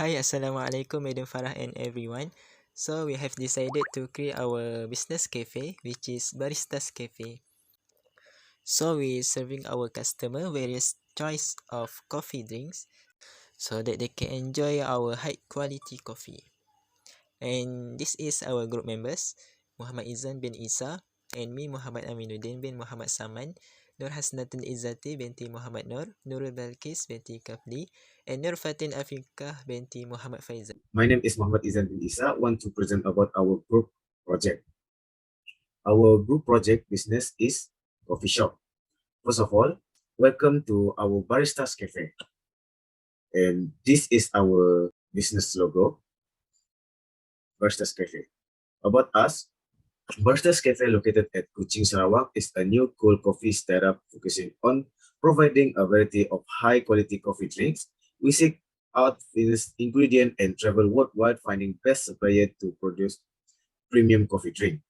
Hi, Assalamualaikum, Madam Farah and everyone. So we have decided to create our business cafe, which is Baristas Cafe. So we serving our customer various choice of coffee drinks so that they can enjoy our high quality coffee. And this is our group members, Muhammad Izan bin Isa, and me, Muhammad Aminuddin bin Muhammad Saman, Nur Hasnatul Izzati binti Muhammad Nur, Nurul Balkis binti Kapli, and Nur Fatin Afikah binti Muhammad Faizal. My name is Muhammad Izan bin Isa. Want to present about our group project. Our group project business is coffee shop. First of all, welcome to our Baristas Cafe. And this is our business logo, Baristas Cafe. About us, Baristas Cafe located at Kuching, Sarawak is a new cool coffee startup focusing on providing a variety of high quality coffee drinks. We seek out finished ingredient and travel worldwide finding best supplier to produce premium coffee drink.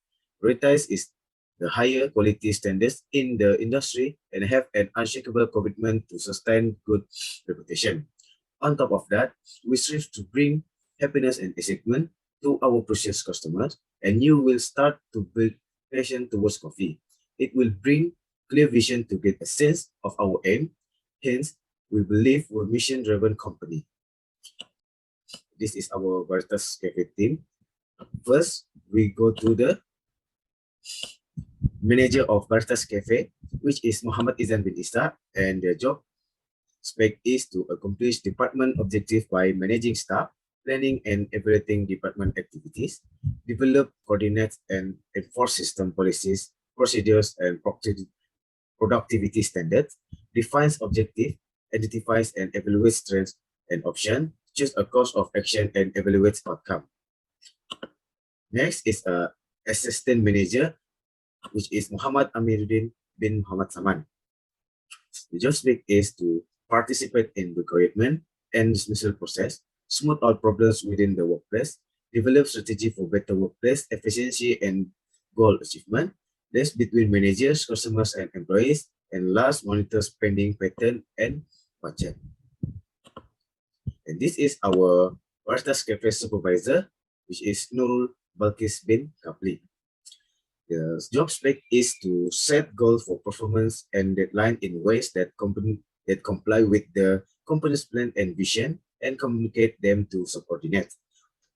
Prioritize is the higher quality standards in the industry and have an unshakable commitment to sustain good reputation. On top of that, we strive to bring happiness and excitement to our precious customers, and you will start to build passion towards coffee. It will bring clear vision to get a sense of our aim. Hence, we believe we're a mission-driven company. This is our Baristas Cafe team. First, we go to the manager of Baristas Cafe, which is Muhammad Izan bin Isa, and their job spec is to accomplish department objective by managing staff, planning and evaluating department activities, develop, coordinate, and enforce system policies, procedures, and productivity standards, defines objective, identifies and evaluates strengths and options, choose a course of action and evaluates outcome. Next is a assistant manager, which is Muhammad Amiruddin bin Muhammad Saman. The job spec is to participate in recruitment and dismissal process, smooth out problems within the workplace, develop strategy for better workplace efficiency and goal achievement, liaise between managers, customers, and employees, and last, monitor spending pattern and budget. And this is our Baristas Cafe supervisor, which is Nurul Balkis bin Kapli. The job spec is to set goals for performance and deadline in ways that comply with the company's plan and vision and communicate them to subordinates.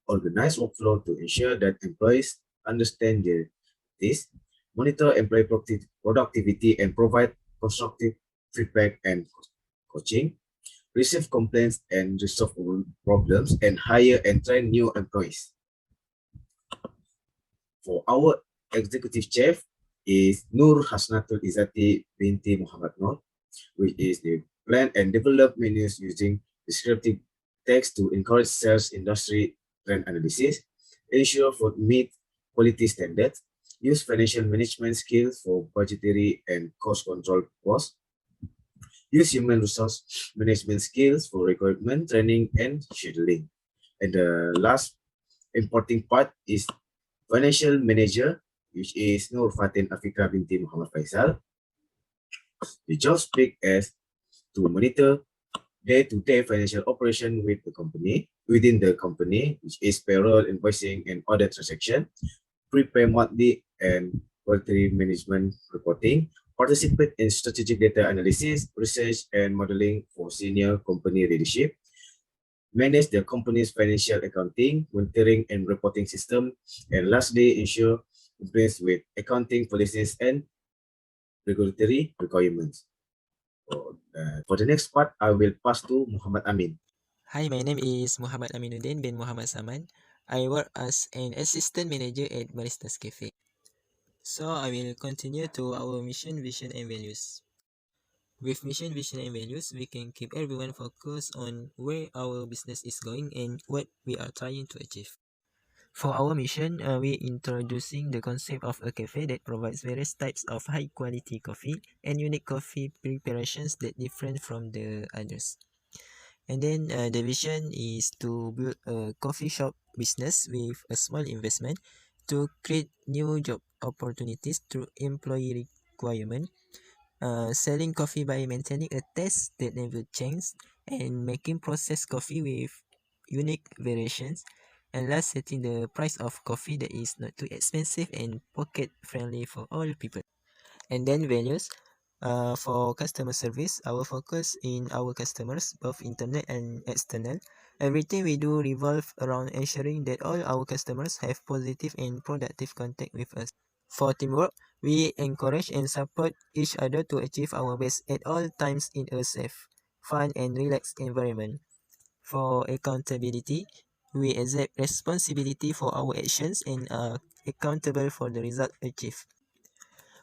Organize workflow to ensure that employees understand this, monitor employee productivity and provide constructive feedback and coaching, receive complaints and resolve problems, and hire and train new employees. For our executive chef is Nur Hasnatul Izzati binti Muhammad Nur, which is the plan and develop menus using descriptive text to encourage sales industry trend analysis, ensure food meet quality standards, use financial management skills for budgetary and cost control costs, use human resource management skills for recruitment, training, and scheduling. And the last important part is financial manager, which is Nur Fatin Afika binti Muhammad Faisal. The job spec as to monitor day-to-day financial operation within the company, which is payroll, invoicing, and other transaction, prepare monthly and quarterly management reporting, participate in strategic data analysis, research, and modeling for senior company leadership, manage the company's financial accounting, monitoring, and reporting system, and lastly, ensure compliance with accounting policies and regulatory requirements. For the next part, I will pass to Muhammad Amin. Hi, my name is Muhammad Aminuddin bin Muhammad Saman. I work as an assistant manager at Baristas Cafe. So I will continue to our mission, vision, and values. With mission, vision, and values, we can keep everyone focused on where our business is going and what we are trying to achieve. For our mission, we introducing the concept of a cafe that provides various types of high quality coffee and unique coffee preparations that different from the others. And then the vision is to build a coffee shop business with a small investment to create new job opportunities through employee requirement, selling coffee by maintaining a taste that never changes, and making processed coffee with unique variations. And last, setting the price of coffee that is not too expensive and pocket friendly for all people. And then values. For customer service, our focus in our customers, both internal and external. Everything we do revolve around ensuring that all our customers have positive and productive contact with us. For teamwork, we encourage and support each other to achieve our best at all times in a safe, fun, and relaxed environment. For accountability, we accept responsibility for our actions and are accountable for the result achieved.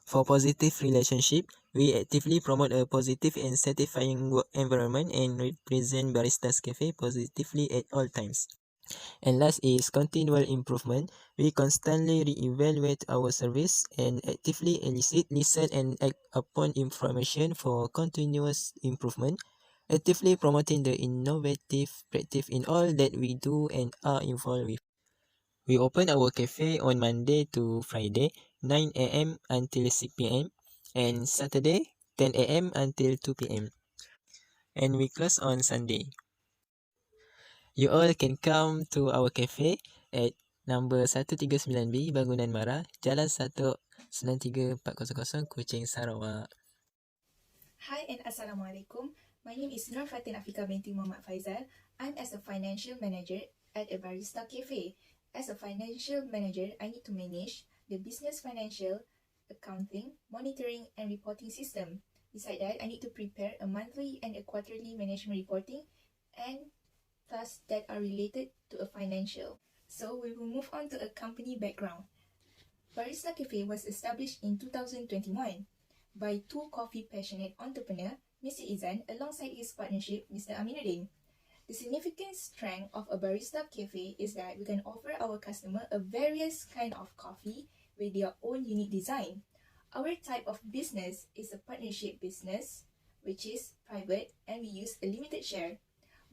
For positive relationship, we actively promote a positive and satisfying work environment and represent Baristas Cafe positively at all times. And last is continual improvement. We constantly re-evaluate our service and actively elicit, listen, and act upon information for continuous improvement, actively promoting the innovative practice in all that we do and are involved with. We open our cafe on Monday to Friday, 9 a.m. until 6 p.m. and Saturday, 10 a.m. until 2 p.m. And we close on Sunday. You all can come to our cafe at number 139B Bangunan Mara, Jalan 193-400 Kuching, Sarawak. Hi and Assalamualaikum. My name is Nur Fatin Afika binti Muhammad Faizal. I'm as a financial manager at a Barista Cafe. As a financial manager, I need to manage the business financial, accounting, monitoring, and reporting system. Besides that, I need to prepare a monthly and a quarterly management reporting and tasks that are related to a financial. So we will move on to a company background. Barista Cafe was established in 2021 by two coffee-passionate entrepreneurs, Mr. Izan alongside his partnership, Mr. Aminuddin. The significant strength of a Barista Cafe is that we can offer our customer a various kind of coffee with their own unique design. Our type of business is a partnership business, which is private, and we use a limited share.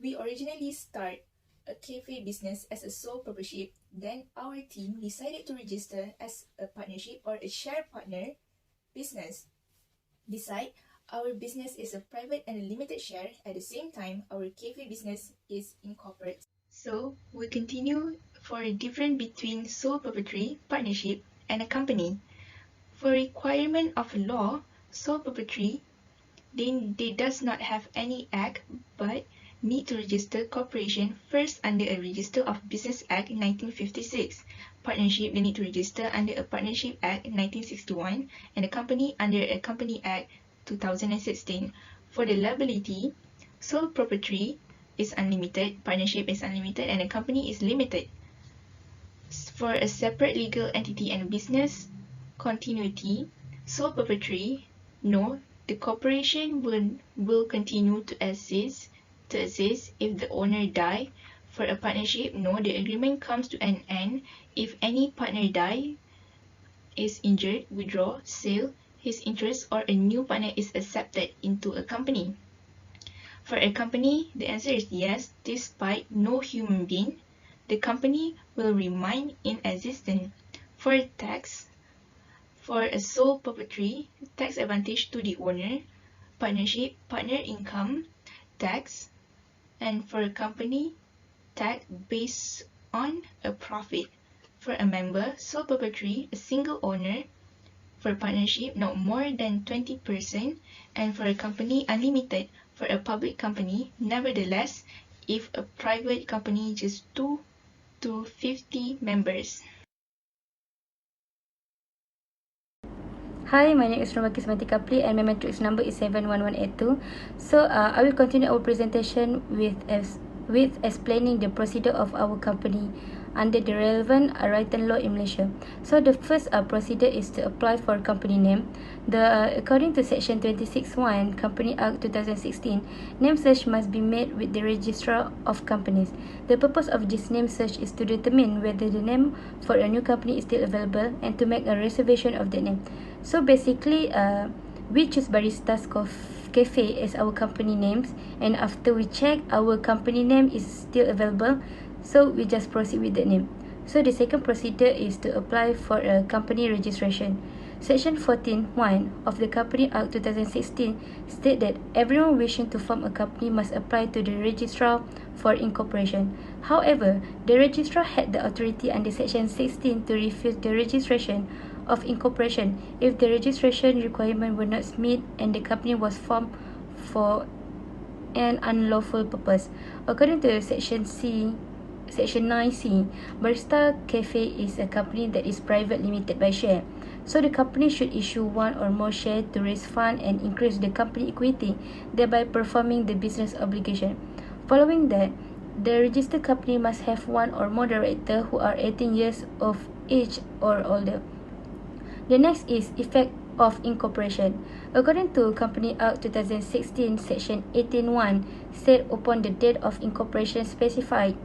We originally start a cafe business as a sole proprietorship, then our team decided to register as a partnership or a share partner business. Besides, our business is a private and a limited share. At the same time, our cafe business is incorporated. So, we continue for a difference between sole proprietary, partnership, and a company. For requirement of law, sole proprietary, they does not have any act but need to register corporation first under a Register of Business Act 1956. Partnership, they need to register under a Partnership Act 1961 and a company under a Company Act 2016. For the liability, sole proprietary is unlimited, partnership is unlimited, and a company is limited. For a separate legal entity and business continuity, sole proprietary, no, the corporation will continue to exist if the owner die. For a partnership, no, the agreement comes to an end if any partner die, is injured, withdraw, sell his interest, or a new partner is accepted into a company. For a company, the answer is yes, despite no human being, the company will remain in existence. For tax, for a sole proprietary, tax advantage to the owner, partnership, partner income, tax, and for a company, tax based on a profit. For a member, sole proprietary, a single owner. For partnership, not more than 20%, and for a company, unlimited. For a public company, nevertheless, if a private company, just 2 to 50 members. Hi, my name is Romaki Semanti Kapli and my matrix number is 71182. So I will continue our presentation with explaining the procedure of our company under the relevant written law in Malaysia. So the first procedure is to apply for company name. According to section 26(1) Company Act 2016, name search must be made with the registrar of companies. The purpose of this name search is to determine whether the name for a new company is still available and to make a reservation of the name. So basically, we choose Baristas Cafe as our company names, and after we check our company name is still available, so we just proceed with the name. So the second procedure is to apply for a company registration. Section 14(1) of the Company Act 2016 states that everyone wishing to form a company must apply to the registrar for incorporation. However, the registrar had the authority under Section 16 to refuse the registration of incorporation if the registration requirement were not met and the company was formed for an unlawful purpose. According to Section 9C, Barista Cafe is a company that is private limited by share. So the company should issue one or more shares to raise funds and increase the company equity, thereby performing the business obligation. Following that, the registered company must have one or more directors who are 18 years of age or older. The next is effect of incorporation. According to Company Act 2016, Section 18(1) said upon the date of incorporation specified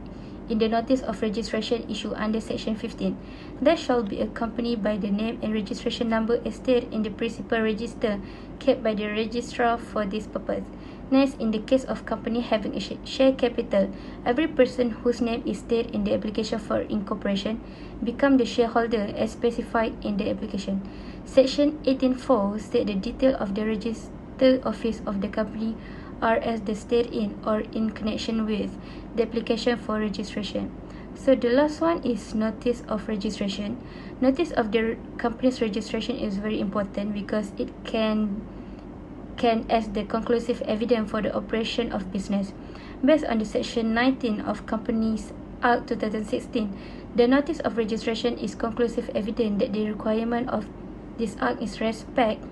in the notice of registration issued under Section 15, there shall be accompanied by the name and registration number as stated in the principal register kept by the registrar for this purpose. Next, in the case of company having a share capital, every person whose name is stated in the application for incorporation become the shareholder as specified in the application. Section 18(4) states the detail of the registered office of the company are as the state in or in connection with the application for registration. So the last one is notice of registration. Notice of the company's registration is very important because it can as the conclusive evidence for the operation of business. Based on the Section 19 of Companies Act 2016, the notice of registration is conclusive evidence that the requirement of this act is respect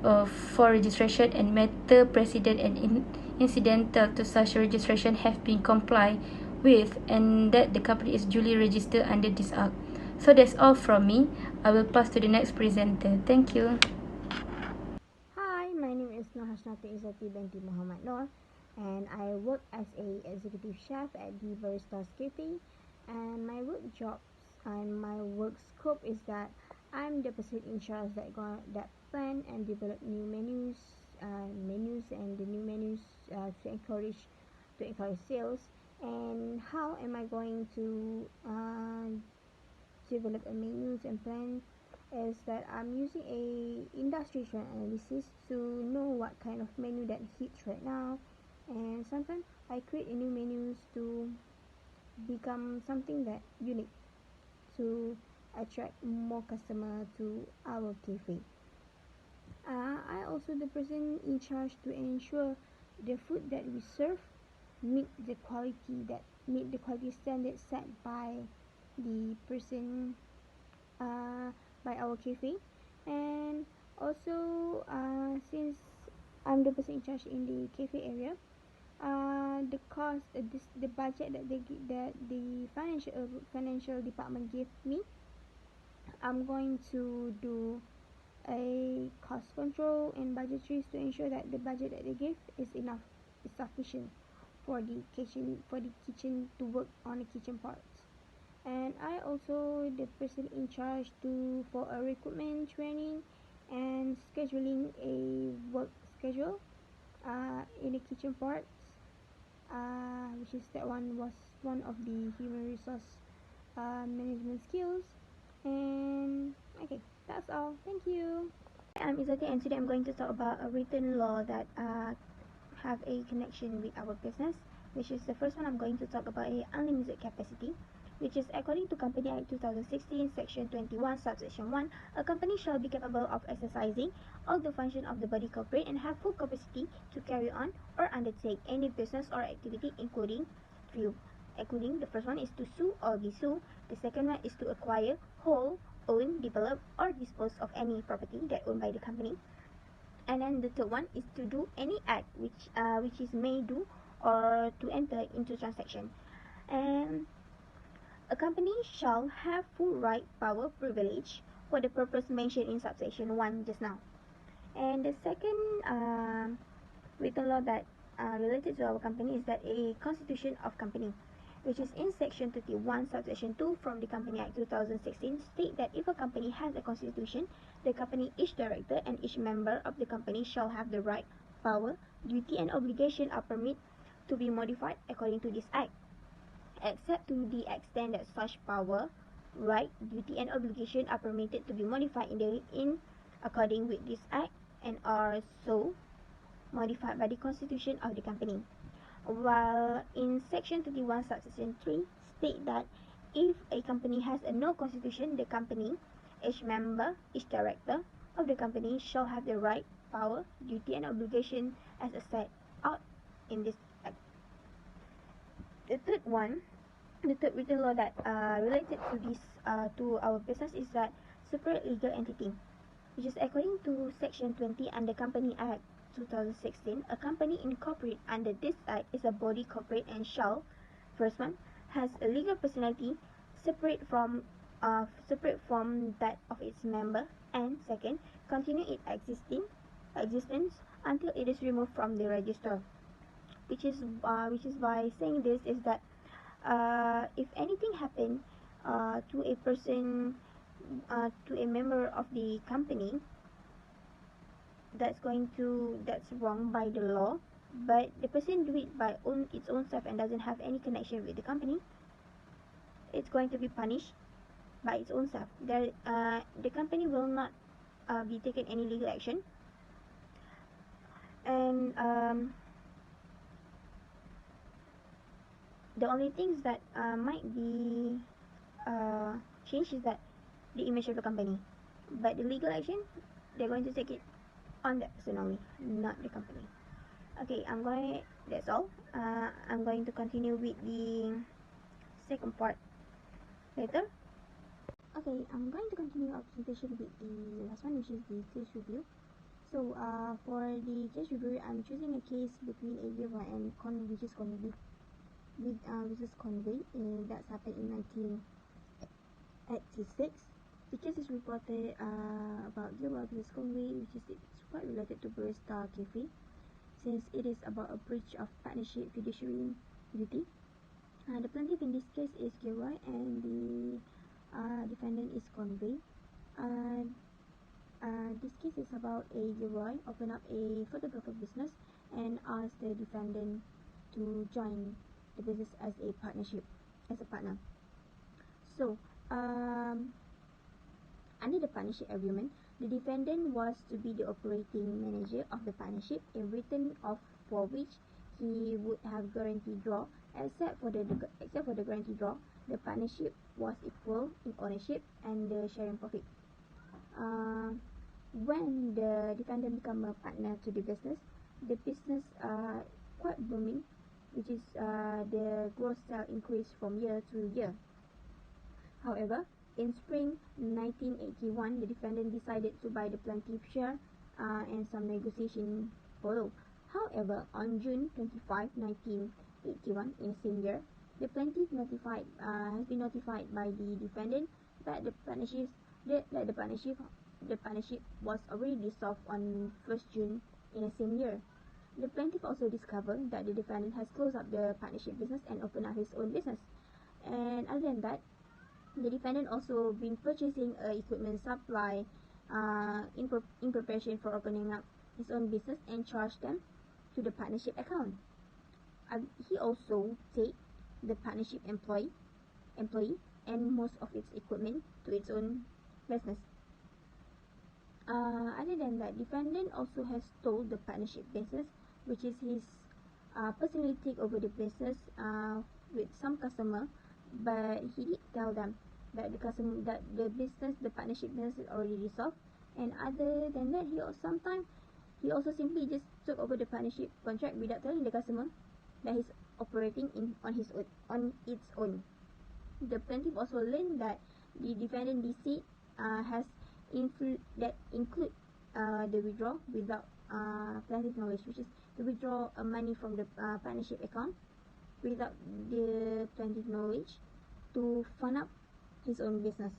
for registration and matter precedent and incidental to such registration have been complied with and that the company is duly registered under this act. So that's all from me. I will pass to the next presenter. Thank you. Hi, my name is Nur Hasnati Izzati binti Muhammad Noor, and I work as a executive chef at the Baristas Cafe. And my work jobs and my work scope is that I'm the person in charge that plan and develop new menus and the new menus to encourage sales. And how am I going to develop a menus and plan is that I'm using a industry trend analysis to know what kind of menu that hits right now, and sometimes I create a new menus to become something that unique to attract more customer to our cafe. I also the person in charge to ensure the food that we serve meet the quality standard set by the person by our cafe. And also since I'm the person in charge in the cafe area, the cost the budget that the financial department gave me, I'm going to do a cost control and budgetaries to ensure that the budget that they give is enough, is sufficient for the kitchen to work on the kitchen parts. And I also the person in charge for a recruitment training and scheduling a work schedule in the kitchen parts, which is that one was one of the human resource management skills. And okay, that's all. Thank you. I'm Izzati, and today I'm going to talk about a written law that have a connection with our business, which is the first one I'm going to talk about a unlimited capacity, which is according to Company Act 2016, Section 21, Subsection 1, a company shall be capable of exercising all the function of the body corporate and have full capacity to carry on or undertake any business or activity, including the first one is to sue or be sued, the second one is to acquire, hold, own, develop, or dispose of any property that owned by the company. And then the third one is to do any act which is may do or to enter into transaction. And a company shall have full right, power, privilege for the purpose mentioned in subsection 1 just now. And the second written law that related to our company is that a constitution of company, which is in section 31 subsection 2 from the Company Act 2016, state that if a company has a constitution, the company, each director and each member of the company shall have the right, power, duty and obligation or permit to be modified according to this act, except to the extent that such power, right, duty and obligation are permitted to be modified in according with this act and are so modified by the constitution of the company. While in section 31 subsection 3 state that if a company has a no constitution, the company, each member, each director of the company shall have the right, power, duty and obligation as set out in this act. The third written law that related to this to our business is that separate legal entity, which is according to section 20 under Company Act 2016, a company incorporated under this act is a body corporate and shall, first one, has a legal personality separate from that of its member, and second, continue its existence until it is removed from the register. Which is by saying this is that if anything happen to a person, to a member of the company, that's wrong by the law, but the person do it by its own self and doesn't have any connection with the company, it's going to be punished by its own self. The company will not be taken any legal action, and the only things that might be changed is that the image of the company, but the legal action, they're going to take it on that person only, not the company. Okay, that's all. I'm going to continue with the second part later. Okay, I'm going to continue our presentation with the last one, which is the case review. So for the case review, I'm choosing a case between Aviva and which is Conway, versus Conway, that's happened in 1986. The case is reported about Aviva versus Conway, which is it's quite related to Baristas Cafe, since it is about a breach of partnership fiduciary duty. The plaintiff in this case is Gilroy and the defendant is Conway. This case is about a Gilroy open up a photographer business and asked the defendant to join the business as a partnership, as a partner. So, under the partnership agreement, the defendant was to be the operating manager of the partnership, in return for which he would have guaranteed draw. Except for the guarantee draw, the partnership was equal in ownership and the sharing profit. When the defendant become a partner to the business quite booming, which is the gross sale increased from year to year. However, in spring 1981, the defendant decided to buy the plaintiff share, and some negotiation followed. However, on June 25, 1981, in the same year, the plaintiff has been notified by the defendant that the partnership was already dissolved on 1st June in the same year. The plaintiff also discovered that the defendant has closed up the partnership business and opened up his own business. And other than that, the defendant also been purchasing equipment supply in preparation for opening up his own business and charged them to the partnership account. He also take the partnership employee and most of its equipment to its own business. Other than that, defendant also has told the partnership business, which is his personally take over the business with some customer, but he did tell them that the partnership business is already dissolved. And other than that, he also simply just took over the partnership contract without telling the customer that he's operating on its own. The plaintiff also learned that the defendant deceit include the withdrawal without plaintiff knowledge, which is to withdraw money from the partnership account without the plaintiff knowledge to fund up his own business.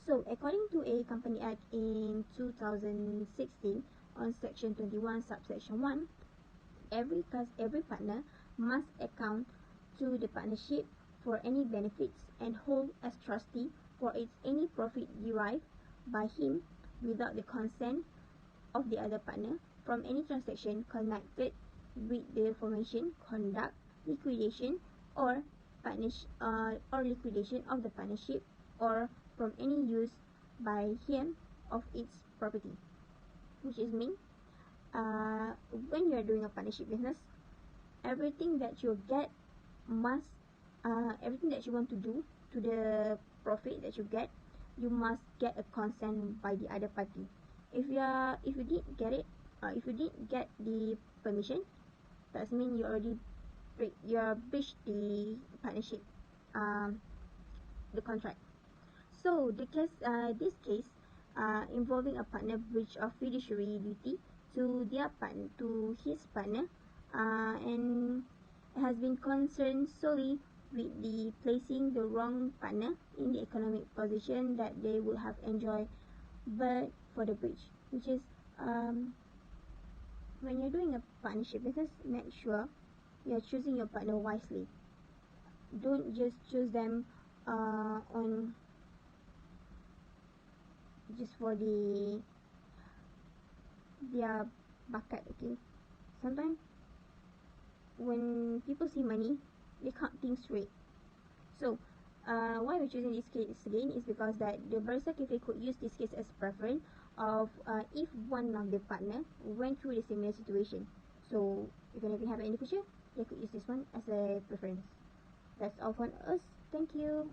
So, according to a Company Act in 2016 on Section 21, Subsection 1, every partner must account to the partnership for any benefits and hold as trustee for any profit derived by him without the consent of the other partner from any transaction connected with the formation, conduct, liquidation, or liquidation of the partnership, or from any use by him of its property, which is mean when you're doing a partnership business, everything that you get must everything that you want to do to the profit that you get, you must get a consent by the other party. If you did get it, if you did get the permission, that means you are breached the partnership, the contract. So this case involving a partner breach of fiduciary duty to his partner, and has been concerned solely with the placing the wrong partner in the economic position that they would have enjoyed but for the breach, which is when you're doing a partnership business, make sure you're choosing your partner wisely. Don't just choose them on just for their bakat. Okay, sometimes when people see money, they can't think straight. So why we're choosing this case again is because that the Barista Cafe could use this case as preference of if one of the partner went through the similar situation. So even if we have it in the future, they could use this one as a preference. That's all for us. Thank you.